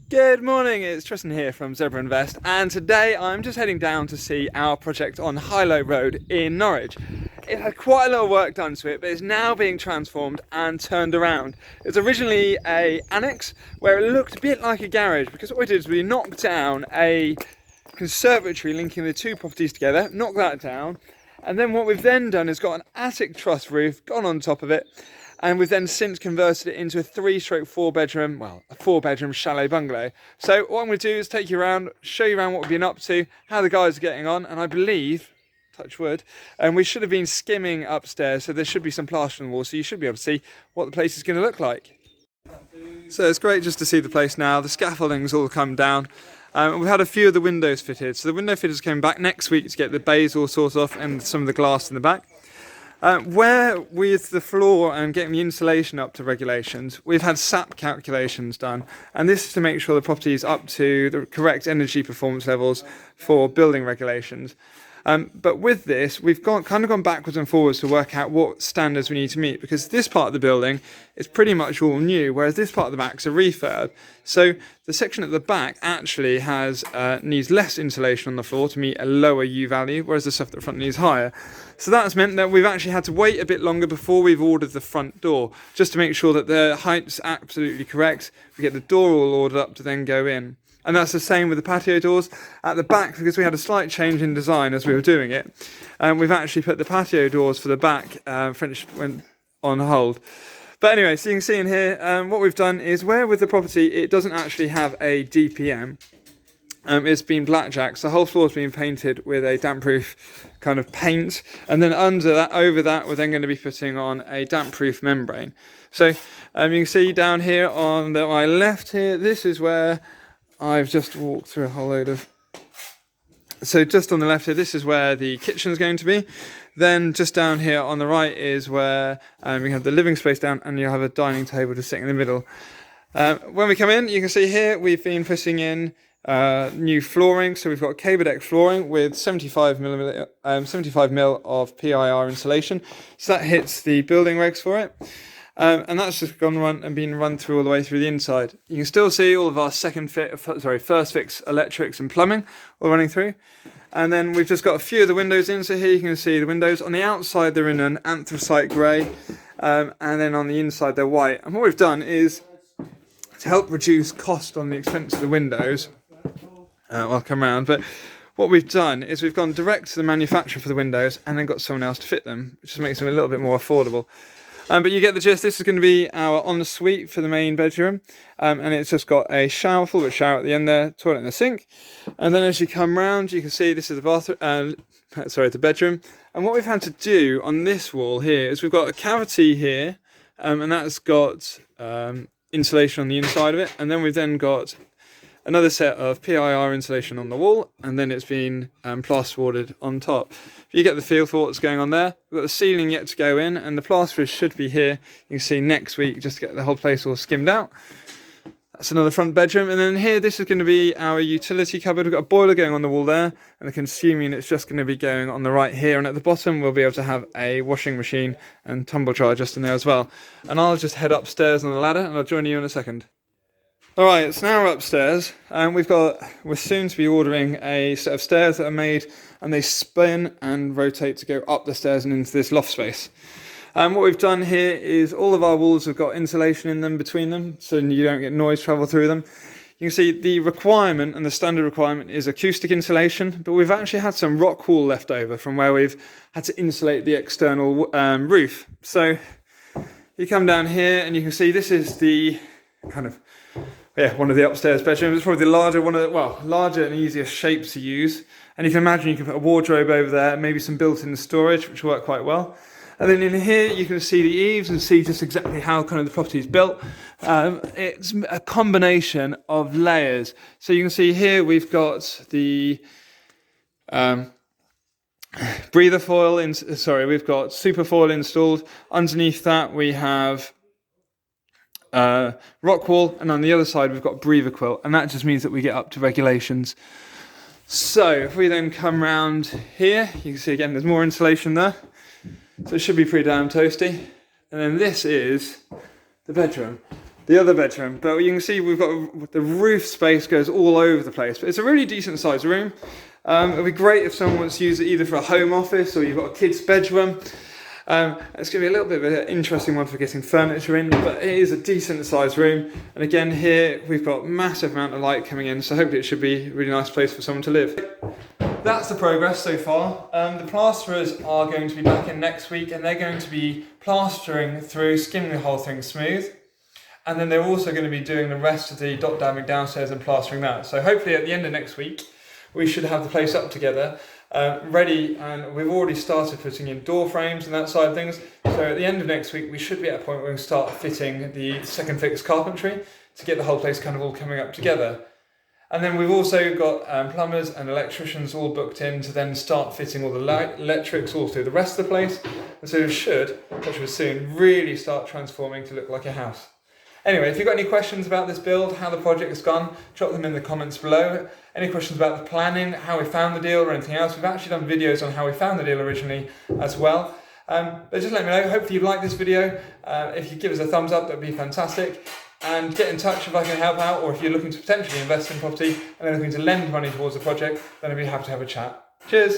Good morning, it's Tristan here from ZebraInvest, and today I'm just heading down to see our project on Highlow Road in Norwich. It had quite a lot of work done to it, but it's now being transformed and turned around. It was originally an annex where it looked a bit like a garage, because what we did is we knocked down a conservatory linking the two properties together, knocked that down, and then what we've then done is got an attic truss roof, gone on top of it, and we've then since converted it into a 4 bedroom chalet bungalow. So what I'm going to do is take you around, show you around what we've been up to, how the guys are getting on, and I believe, touch wood, and we should have been skimming upstairs, so there should be some plaster on the wall, so you should be able to see what the place is going to look like. So it's great just to see the place now. The scaffolding's all come down. We've had a few of the windows fitted, so the window fitters came back next week to get the bays all sorted off and some of the glass in the back. Where with the floor and getting the insulation up to regulations, we've had SAP calculations done, and this is to make sure the property is up to the correct energy performance levels for building regulations. But with this, we've kind of gone backwards and forwards to work out what standards we need to meet, because this part of the building is pretty much all new, whereas this part of the back is a refurb. So the section at the back actually needs less insulation on the floor to meet a lower U value, whereas the stuff at the front needs higher. So that's meant that we've actually had to wait a bit longer before we've ordered the front door, just to make sure that the height's absolutely correct. We get the door all ordered up to then go in. And that's the same with the patio doors at the back, because we had a slight change in design as we were doing it. We've actually put the patio doors for the back, French went on hold. But anyway, so you can see in here, what we've done is where with the property it doesn't actually have a DPM, it's been blackjacked. The whole floor's been painted with a damp-proof kind of paint, and then over that, we're then going to be putting on a damp-proof membrane. So you can see down here on my left here, this is where I've just walked through a whole load of... So just on the left here, this is where the kitchen's going to be. Then just down here on the right is where we have the living space down, and you'll have a dining table just sitting in the middle. When we come in, you can see here we've been putting in new flooring. So we've got cable deck flooring with 75 mil of PIR insulation. So that hits the building regs for it. And that's just been run through all the way through the inside. You can still see all of our first fix electrics and plumbing all running through. And then we've just got a few of the windows in. So here you can see the windows. On the outside, they're in an anthracite grey. And then on the inside, they're white. And what we've done is to help reduce cost on the expense of the windows. I'll come around. But what we've done is we've gone direct to the manufacturer for the windows and then got someone else to fit them, which just makes them a little bit more affordable. But you get the gist. This is going to be our ensuite for the main bedroom, and it's just got a shower, full shower at the end there, toilet and a sink. And then as you come round, you can see this is the bathroom. The bedroom. And what we've had to do on this wall here is we've got a cavity here, and that's got insulation on the inside of it, and then we've then got another set of PIR insulation on the wall, and then it's been plasterboarded on top. You get the feel for what's going on there. We've got the ceiling yet to go in, and the plasterers should be here. You can see next week, just to get the whole place all skimmed out. That's another front bedroom, and then here, this is going to be our utility cupboard. We've got a boiler going on the wall there, and the consuming unit's just going to be going on the right here, and at the bottom we'll be able to have a washing machine and tumble dryer just in there as well. And I'll just head upstairs on the ladder, and I'll join you in a second. Alright, it's now upstairs, and we're soon to be ordering a set of stairs that are made, and they spin and rotate to go up the stairs and into this loft space. What we've done here is all of our walls have got insulation in them between them, so you don't get noise travel through them. You can see the requirement, and the standard requirement, is acoustic insulation, but we've actually had some rock wool left over from where we've had to insulate the external roof. So you come down here and you can see this is the one of the upstairs bedrooms. It's probably the larger and easiest shape to use. And you can imagine you can put a wardrobe over there, maybe some built-in storage, which work quite well. And then in here, you can see the eaves and see just exactly how kind of the property is built. It's a combination of layers. So you can see here we've got the breather foil we've got super foil installed. Underneath that, we have rock wool, and on the other side we've got breather quilt, and that just means that we get up to regulations. So if we then come round here, you can see again there's more insulation there, so it should be pretty damn toasty. And then this is the bedroom. the other bedroom. But you can see we've got the roof space goes all over the place. But it's a really decent sized room. It'll be great if someone wants to use it either for a home office or you've got a kid's bedroom. It's going to be a little bit of an interesting one for getting furniture in, but it is a decent sized room. And again, here we've got massive amount of light coming in, so hopefully it should be a really nice place for someone to live. That's the progress so far. The plasterers are going to be back in next week, and they're going to be plastering through, skimming the whole thing smooth. And then they're also going to be doing the rest of the dot dabbing downstairs and plastering that. So hopefully at the end of next week, we should have the place up together. Ready, and we've already started putting in door frames and that side of things. So at the end of next week we should be at a point where we start fitting the second fix carpentry to get the whole place kind of all coming up together. And then we've also got plumbers and electricians all booked in to then start fitting all the electrics all through the rest of the place. And so it should, which will soon, really start transforming to look like a house. Anyway, if you've got any questions about this build, how the project has gone, drop them in the comments below. Any questions about the planning, how we found the deal or anything else, we've actually done videos on how we found the deal originally as well. But just let me know, hopefully you like this video. If you give us a thumbs up, that'd be fantastic. And get in touch if I can help out, or if you're looking to potentially invest in property and then looking to lend money towards the project, then I'd be happy to have a chat. Cheers!